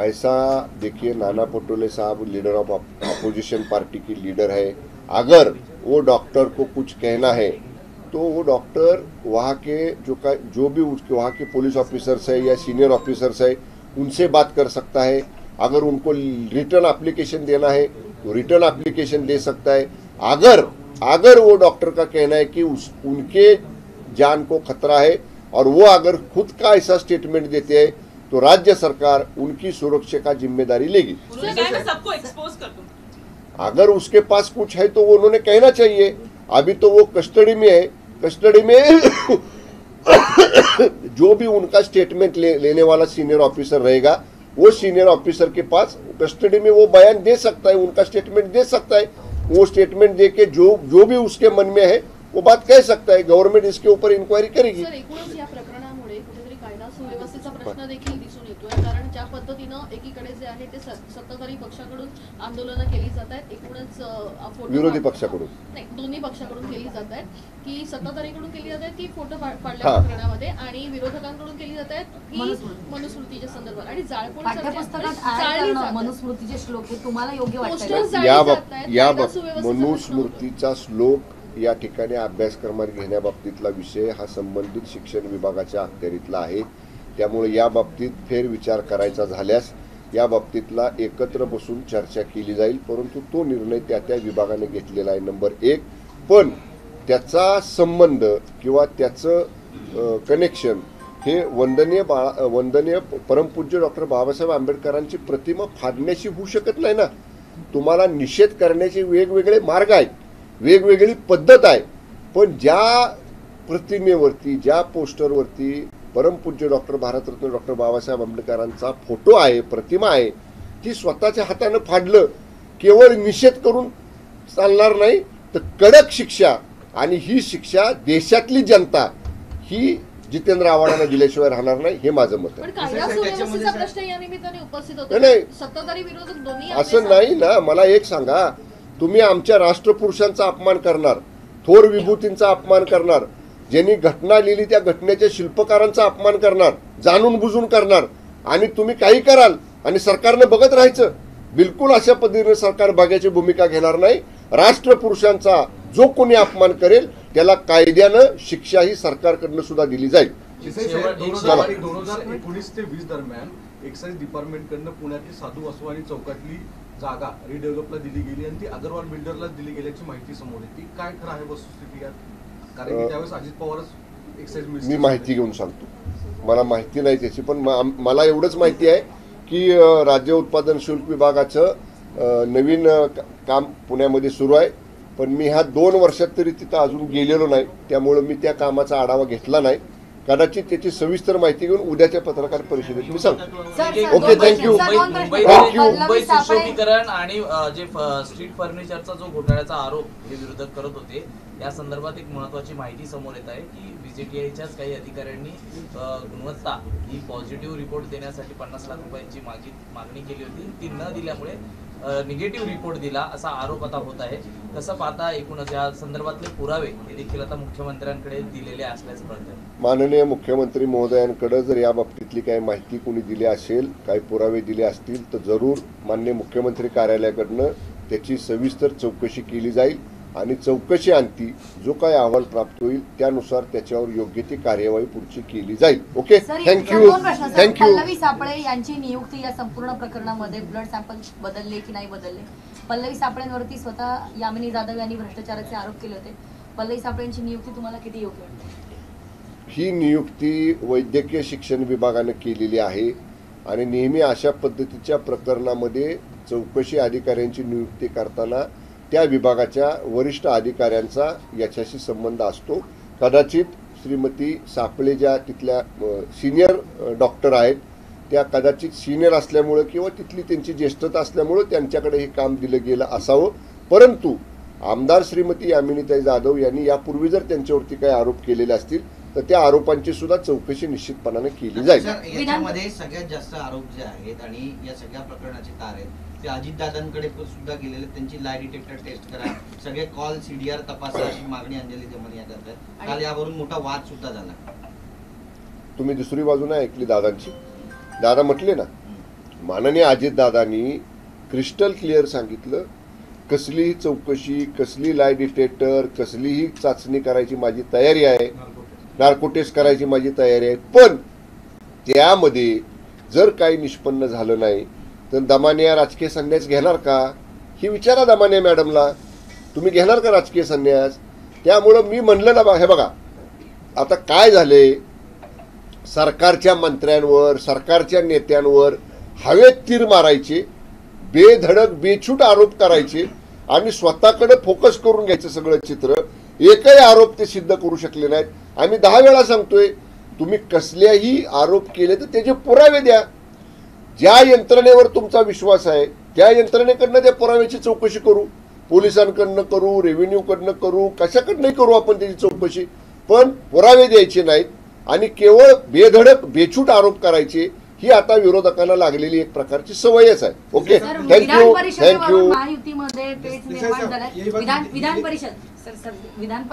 [SPEAKER 1] ऐसा देखिए, नाना पटोले साहब लीडर ऑफ अपोजिशन पार्टी की लीडर है। अगर वो डॉक्टर को कुछ कहना है तो वो डॉक्टर वहाँ के जो भी उसके वहाँ के पुलिस ऑफिसर्स है या सीनियर ऑफिसर्स है उनसे बात कर सकता है। अगर उनको रिटर्न एप्लीकेशन देना है तो रिटर्न एप्लीकेशन दे सकता है। अगर वो डॉक्टर का कहना है कि उनके जान को खतरा है और वो अगर खुद का ऐसा स्टेटमेंट देते हैं तो राज्य सरकार उनकी सुरक्षा का जिम्मेदारी लेगी।
[SPEAKER 9] उन्होंने कहा है मैं सबको एक्सपोज कर दूंगा।
[SPEAKER 1] अगर उसके पास कुछ है तो वो उन्होंने कहना चाहिए। अभी तो वो कस्टडी में है, कस्टडी में जो भी उनका स्टेटमेंट लेने वाला सीनियर ऑफिसर रहेगा, वो सीनियर ऑफिसर के पास कस्टडी में वो बयान दे सकता है, उनका स्टेटमेंट दे सकता है। वो स्टेटमेंट दे के जो भी उसके मन में है वो बात कह सकता है। गवर्नमेंट इसके ऊपर इंक्वायरी करेगी।
[SPEAKER 3] सर, एकूणच या प्रकरणामुळे कुठेतरी कायदा सुव्यवस्थेचा प्रश्न देखील दिसून येतोय, कारण ज्या पद्धतीनं एकीकडे जे आहे ते सत्ताधारी पक्षाकडून आंदोलनं केली जात आहेत, एकूणच फोटो
[SPEAKER 1] विरोधी पक्षाकडून
[SPEAKER 3] नाही, दोन्ही पक्षाकडून केली जात आहेत, की सत्ताधारीकडून केली जात आहेत की फोटो पाडल्या
[SPEAKER 1] हा.
[SPEAKER 3] प्रकरणामध्ये, आणि विरोधकांकडून केली जात आहेत की मनुस्मृतीच्या संदर्भात, आणि जाळपोळ
[SPEAKER 6] पाठ्यपुस्तकात ऍड
[SPEAKER 3] जाळली
[SPEAKER 6] करणं
[SPEAKER 3] जातात.
[SPEAKER 6] मनुस्मृतीचे श्लोक हे तुम्हाला योग्य वाटतंय
[SPEAKER 3] पोस्टर्स
[SPEAKER 6] का?
[SPEAKER 3] जाळली
[SPEAKER 1] या
[SPEAKER 3] जात आहेत,
[SPEAKER 1] या
[SPEAKER 3] कायदा सुव्यवस्थेचा प्रश्न होतो.
[SPEAKER 1] मनुस्मृतीचा श्लोक या ठिकाणी अभ्यासक्रमात घेण्याबाबतीतला विषय हा संबंधित शिक्षण विभागाच्या अखत्यारीतला आहे। त्यामुळे या बाबतीत फेरविचार करायचा झाल्यास या बाबतीतला एकत्र बसून चर्चा केली जाईल, परंतु तो निर्णय त्या विभागाने घेतलेला आहे नंबर 1। पण त्याचा संबंध किंवा त्याचं कनेक्शन हे वंदनीय परमपूज्य डॉक्टर बाबासाहेब आंबेडकरांची प्रतिमा फाडण्याशी होऊ शकत नाही ना। तुम्हाला निषेध करण्याचे वेगवेगळे मार्ग आहेत, वेगवेगळी पद्धत आहे, पण ज्या प्रतिमेवरती, ज्या पोस्टरवरती परमपूज्य डॉक्टर भारतरत्न डॉक्टर बाबासाहेब आंबेडकरांचा फोटो आहे, प्रतिमा आहे, ती स्वतःच्या हातानं फाडलं केवळ निषेध करून चालणार नाही, तर कडक शिक्षा, आणि ही शिक्षा देशातली जनता ही जितेंद्र आव्हाडांना दिल्याशिवाय राहणार नाही, हे माझं मत
[SPEAKER 3] पण
[SPEAKER 1] आहे।
[SPEAKER 3] कायदा सुव्यवस्थेचा प्रश्न या निमित्ताने उपस्थित होतो,
[SPEAKER 1] नाही, नाही.
[SPEAKER 3] सत्ताधारी विरोधक दोन्ही
[SPEAKER 1] असं
[SPEAKER 3] आपले
[SPEAKER 1] नाही ना। मला एक सांगा, तुम्ही आमच्या राष्ट्रपुरुषांचा अपमान करणार, थोर विभूतींचा अपमान करणार, ज्यांनी घटना लिहिली त्या घटनेच्या शिल्पकारांचा अपमान करणार, जाणून बुजून करणार, आणि तुम्ही काही कराल आणि सरकारने बघत राहायचं, बिलकुल अशा पद्धतीने सरकार बघायची भूमिका घेणार नाही. राष्ट्रपुरुषांचा जो कोणी अपमान करेल त्याला कायद्यानं शिक्षा ही सरकारकडनं सुद्धा दिली जाईल.
[SPEAKER 11] 2019 ते 20 दरम्यान एक्साइज डिपार्टमेंटकडनं पुण्यातील साधू वासवानी चौकातली जागा रिडेव्हलपला दिली गेली आणि ती अगरवाल बिल्डरला दिली गेल्याची माहिती समोर येते. काय खरं आहे वस्तुस्थिती यात? कारण की त्यावेळेस अजित पवारच एक्साइज मिनिस्टर.
[SPEAKER 1] मी माहिती घेऊन सांगतो, मला माहिती नाही त्याची, पण मला एवढंच माहिती आहे की राज्य उत्पादन शुल्क विभागाचं नवीन काम पुण्यामध्ये सुरू आहे. पण मी ह्या 2 वर्षात तरी तिथं अजून गेलेलो नाही, त्यामुळे मी त्या कामाचा आढावा घेतला नाही. कदाचित त्याची सविस्तर माहिती घेऊन उद्याच्या पत्रकार परिषदेत मी सांगतो. Okay, thank you.
[SPEAKER 12] मुंबई सुशोभीकरण आणि जे स्ट्रीट फर्निचरचा जो घोटाळ्याचा आरोप हे विरोधक करत होते, या संदर्भात एक महत्त्वाची माहिती समोर येत आहे की बीजेटीआयच्याच काही अधिकाऱ्यांनी गुणवत्ता ही पॉझिटिव्ह रिपोर्ट देण्यासाठी 50 लाख रुपयांची मागणी केली होती. ती न दिल्यामुळे निगेटिव्ह रिपोर्ट दिला असा आरोप आता होत आहे. कसं पाहता एकूणच या संदर्भातले पुरावे हे देखील आता मुख्यमंत्र्यांकडे दिलेले असल्याचं कळतंय?
[SPEAKER 1] माननीय मुख्यमंत्री महोदयांकडे जर या बाबतीतली काही माहिती कोणी दिली असेल, काही पुरावे दिले असतील तर जरूर माननीय मुख्यमंत्री कार्यालयाकडनं त्याची सविस्तर चौकशी केली जाईल आणि चौकशी अंती जो काही अहवाल प्राप्त होईल त्यानुसार त्याच्यावर योग्य ती कार्यवाही पुढची केली जाईल. Okay, thank you.
[SPEAKER 6] पल्लवी सापळे यांची नियुक्ती या संपूर्ण प्रकरणामध्ये ब्लड सॅम्पल बदलले की नाही बदलले? पल्लवी सापळेंवरती स्वतः यामिनी जाधव यांनी भ्रष्टाचाराचे आरोप केले होते. पल्लवी सापळेंची नियुक्ती तुम्हाला किती योग्य वाटते?
[SPEAKER 1] ही नियुक्ती वैद्यकीय शिक्षण विभागाने केलेली आहे आणि नेहमी अशा पद्धतीच्या प्रकरणामध्ये चौकशी अधिकाऱ्यांची नियुक्ती करताना त्या विभागाच्या वरिष्ठ अधिकाऱ्यांचा याच्याशी संबंध असतो. कदाचित श्रीमती सापळे ज्या तिथल्या सिनियर डॉक्टर आहेत त्या कदाचित सिनियर असल्यामुळं किंवा तिथली त्यांची ज्येष्ठता असल्यामुळं त्यांच्याकडे हे काम दिलं गेलं असावं. परंतु आमदार श्रीमती यामिनीताई जाधव यांनी यापूर्वी जर त्यांच्यावरती काही आरोप केलेले असतील तर त्या आरोपांची सुद्धा चौकशी निश्चितपणाने केली जाईल.
[SPEAKER 2] याच्यामध्ये सगळ्यात जास्त आरोप जे आहेत आणि या सगळ्या प्रकरणाचे तार आहेत ते अजितदादांकडे सुद्धा गेलेले. त्यांची लाय डिटेक्टर टेस्ट करा, सगळे कॉल सीडीआर तपासा अशी मागणी अंजली दमन या करत आहे. काल यावरून मोठा वाद सुद्धा झाला.
[SPEAKER 1] तुम्ही दुसरी बाजू नाही ऐकली दादांची? दादा म्हटले ना, माननीय अजितदादांनी क्रिस्टल क्लिअर सांगितलं कसलीही चौकशी, कसली लाय डिटेक्टर, कसलीही चाचणी करायची माझी तयारी आहे, नार्को टेस्ट करायची माझी तयारी आहे. पण त्यामध्ये जर काही निष्पन्न झालं नाही तर दमानिया राजकीय संन्यास घेणार का ही विचारा दमानिया मॅडमला. तुम्ही घेणार का राजकीय संन्यास? त्यामुळं मी म्हणलं ना, हे बघा आता काय झाले, सरकारच्या मंत्र्यांवर, सरकारच्या नेत्यांवर हवेत तीर मारायचे, बेधडक बेछूट आरोप करायचे आणि स्वतःकडे फोकस करून घ्यायचं सगळं चित्र. एकही आरोप ते सिद्ध करू शकले नाहीत. आम्ही 10 वेळा सांगतोय, तुम्ही कसल्याही आरोप केले तर त्याचे पुरावे द्या. ज्या यंत्रणेवर तुमचा विश्वास आहे त्या यंत्रणेकडनं त्या पुराव्याची चौकशी करू, पोलिसांकडनं करू, रेव्हेन्यूकडनं करू, कशाकडनंही करू आपण त्याची चौकशी. पण पुरावे द्यायचे नाहीत आणि केवळ बेधडक बेछूट आरोप करायचे ही आता विरोधकांना लागलेली एक प्रकारची सवयच आहे. Okay, thank you.
[SPEAKER 6] महायुतीमध्ये पेच निर्माण झालाय. विधान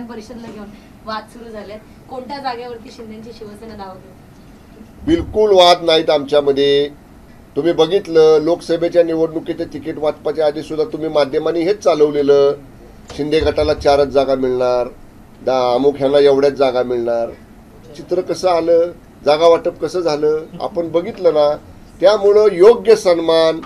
[SPEAKER 6] परिषदला घेऊन वाद सुरू झाले. कोणत्या जागेवरती शिंदेची शिवसेना दावा करते?
[SPEAKER 1] बिलकुल वाद नाहीत आमच्यामध्ये. तुम्ही बघितलं लोकसभेच्या निवडणुकीचे तिकीट वाटपाच्या आधी सुद्धा तुम्ही माध्यमांनी हेच चालवलेलं, शिंदे गटाला 4च जागा मिळणार, अमुक ह्याला एवढ्याच जागा मिळणार. चित्र कसं आलं, जागा वाटप कसं झालं आपण बघितलं ना. त्यामुळं योग्य सन्मान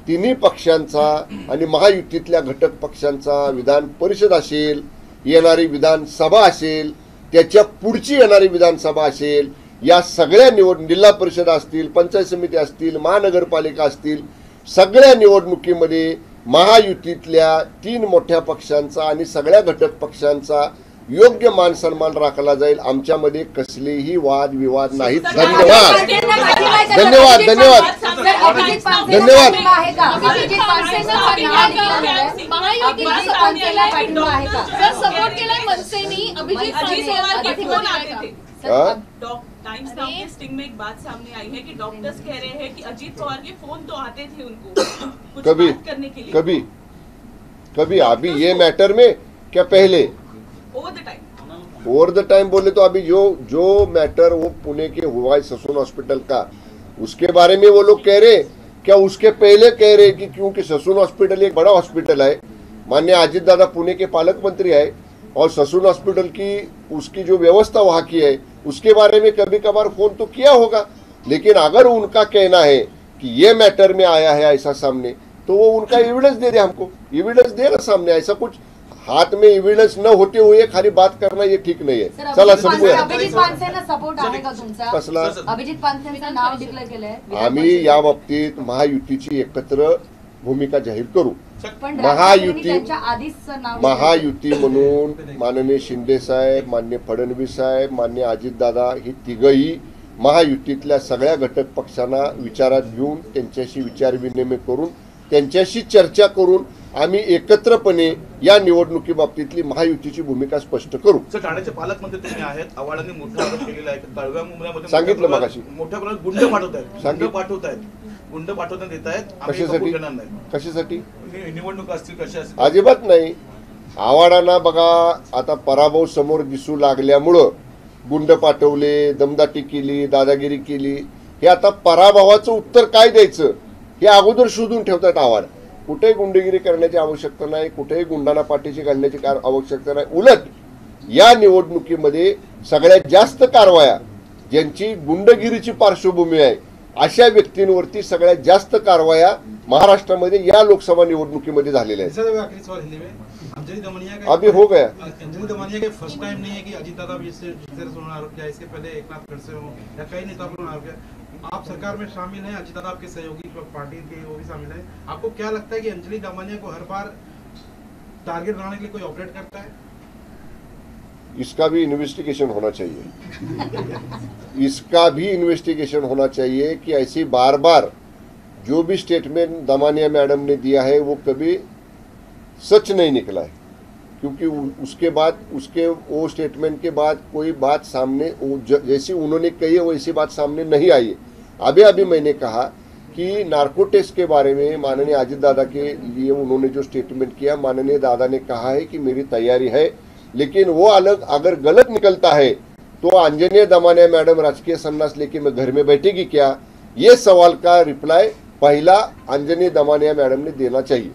[SPEAKER 1] तिन्ही पक्षांचा आणि महायुतीतल्या घटक पक्षांचा, विधान परिषद असेल, येणारी विधानसभा असेल, त्याच्या पुढची येणारी विधानसभा असेल, या सगळ्या जिल्हा परिषद असतील, पंचायत समिती असतील, महानगरपालिका असतील, सगळ्या निवडणुकीमध्ये महायुतीतल्या 3 मोठ्या पक्षांचा आणि सगळ्या घटक पक्षांचा योग्य मान सन्मान राखला जाईल. आमच्यामध्ये कसलेही वाद विवाद नाहीत. धन्यवाद धन्यवाद धन्यवाद धन्यवाद.
[SPEAKER 9] टाइम्स नाउ के स्टिंग में एक बात सामने आई है कि डॉक्टर्स कह रहे हैं कि अजीत पवार के फोन तो आते थे उनको कुछ बात करने के लिए.
[SPEAKER 1] कभी अभी ये मैटर में क्या पहले ओवर द टाइम बोले तो अभी जो मैटर वो पुणे के हुआ है ससून हॉस्पिटल का, उसके बारे में वो लोग कह रहे क्या उसके पहले कह रहे कि क्योंकि ससून हॉस्पिटल एक बड़ा हॉस्पिटल है, माननीय अजित दादा पुणे के पालक मंत्री है और ससून हॉस्पिटल की उसकी जो व्यवस्था वहाँ की है उसके बारे में कभी कभार फोन तो किया होगा, लेकिन अगर उनका कहना है कि ये मैटर में आया है ऐसा सामने, तो वो उनका एविडेंस दे दे, हमको एविडेंस दे ना सामने। ऐसा कुछ हाथ में एविडेंस न होते हुए खाली बात करना ये ठीक नाही आहे। चला संपूया।
[SPEAKER 6] अभिजित पानसेंना सपोर्ट आहे का तुमचा?
[SPEAKER 1] कसला?
[SPEAKER 6] अभिजित पानसेंचं नाव डिक्लेअर केलंय।
[SPEAKER 1] आम्ही या बाबतीत महायुतीची एकत्र भूमिका जाहीर करू।
[SPEAKER 6] पण
[SPEAKER 1] महायुती म्हणून माननीय शिंदे साहेब, माननीय फडणवीस साहेब, माननीय अजितदादा ही तिघही महायुतीतल्या सगळ्या घटक पक्षांना विचारात घेऊन त्यांच्याशी विचारविनिमय करून त्यांच्याशी चर्चा करून आम्ही एकत्रपणे या निवडणुकीबाबतीतली महायुतीची भूमिका स्पष्ट करू।
[SPEAKER 5] सर, ठाण्याचे पालकमंत्री तुम्ही आहेत, आव्हाडांनी मोठा आरोप केलेला आहे, तळव्या मुंबईमध्ये
[SPEAKER 1] सांगितलं मगाशी,
[SPEAKER 5] मोठ्या प्रमाणात गुंड पाठवतायत, गुंड पाठवण्यात येत आहेत।
[SPEAKER 1] कशासाठी? कशासाठी?
[SPEAKER 5] निवडणूक असतील कशा असतील?
[SPEAKER 1] अजिबात नाही। आव्हाडांना बघा आता पराभव समोर दिसू लागल्यामुळं गुंड पाठवले, दमदाटी केली, दादागिरी केली, हे आता पराभवाचं उत्तर काय द्यायचं हे अगोदर शोधून ठेवतात आव्हाड। कुठेही गुंडगिरी करण्याची आवश्यकता नाही, कुठेही गुंडांना पाठीशी घालण्याची आवश्यकता नाही। उलट या निवडणुकीमध्ये सगळ्यात जास्त कारवाया ज्यांची गुंडगिरीची पार्श्वभूमी आहे अशा व्यक्तींवरती सगळ्यात जास्त कारवाया महाराष्ट्रामध्ये या लोकसभा निवडणुकीमध्ये झालेल्या आहेत।
[SPEAKER 10] अंजलि दमनिया का
[SPEAKER 1] अभी हो गया।
[SPEAKER 10] अंजलि दमनिया का फर्स्ट टाइम नहीं है कि अजीत दादा भी इससे आरोप किया, इसके पहले एकनाथ खड़से हो या कई नेता पर आरोप किया। आप सरकार में शामिल हैं, अजीत दादा आपके सहयोगी पार्टी के वो भी शामिल हैं। आपको क्या लगता है कि अंजलि दमनिया को हर बार टारगेट बनाने के लिए कोई ऑपरेट करता है?
[SPEAKER 1] इसका भी इन्वेस्टिगेशन होना चाहिए। इसका भी इन्वेस्टिगेशन होना चाहिए कि ऐसी बार बार जो भी स्टेटमेंट दमानिया मैडम ने दिया है वो कभी सच नहीं निकला है, क्योंकि उसके बाद उसके वो स्टेटमेंट के बाद कोई बात सामने जैसी उन्होंने कही है वैसी बात सामने नहीं आई है। अभी मैंने कहा कि नार्को टेस्ट के बारे में माननीय अजित दादा के लिए उन्होंने जो स्टेटमेंट किया, माननीय दादा ने कहा है कि मेरी तैयारी है, लेकिन वो अलग अगर गलत निकलता है तो अंजनी दमानिया मैडम राजकीय सन्यास लेके मैं घर में बैठेगी क्या, ये सवाल का रिप्लाई पहला अंजनी दमानिया मैडम ने देना चाहिए।